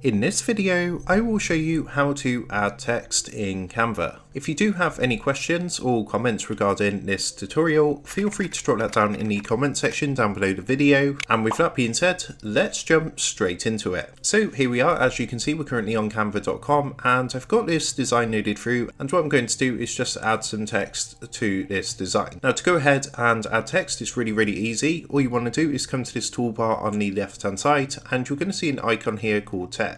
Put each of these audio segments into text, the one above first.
In this video, I will show you how to add text in Canva. If you do have any questions or comments regarding this tutorial, feel free to drop that down in the comment section down below the video. And with that being said, let's jump straight into it. So here we are. As you can see, we're currently on canva.com and I've got this design loaded through. And what I'm going to do is just add some text to this design. Now to go ahead and add text, it's really easy. All you want to do is come to this toolbar on the left hand side and you're going to see an icon here called text.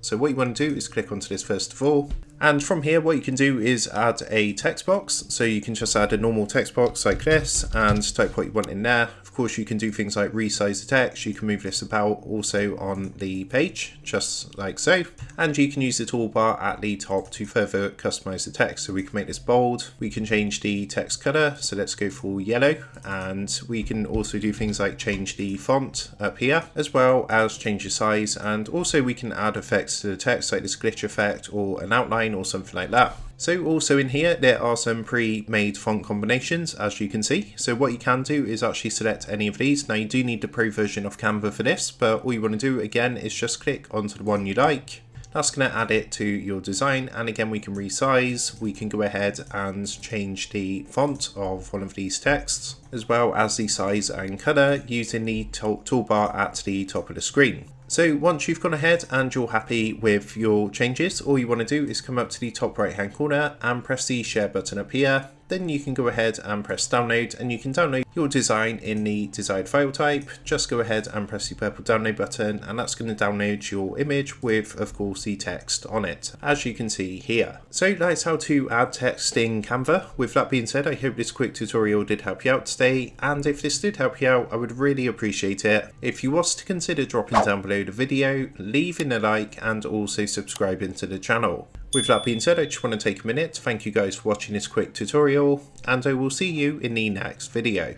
So what you want to do is click onto this first of all, and from here what you can do is add a text box. So you can just add a normal text box like this and type what you want in there. Of course you can do things like resize the text, you can move this about also on the page just like so, and you can use the toolbar at the top to further customize the text. So we can make this bold, we can change the text color, so let's go for yellow, and we can also do things like change the font up here as well as change the size, and also we can add effects to the text like this glitch effect or an outline or something like that. So also in here there are some pre-made font combinations, as you can see. So what you can do is actually select any of these. Now you do need the pro version of Canva for this, but all you want to do again is just click onto the one you like. That's going to add it to your design, and again we can resize, we can go ahead and change the font of one of these texts as well as the size and color using the toolbar at the top of the screen. So once you've gone ahead and you're happy with your changes, all you want to do is come up to the top right hand corner and press the share button up here. Then you can go ahead and press download, and you can download your design in the desired file type. Just go ahead and press the purple download button, and that's going to download your image with, of course, the text on it, as you can see here. So that's how to add text in Canva. With that being said, I hope this quick tutorial did help you out today, and if this did help you out, I would really appreciate it if you was to consider dropping down below the video, leaving a like, and also subscribing to the channel. With that being said, I just want to take a minute to thank you guys for watching this quick tutorial, and I will see you in the next video.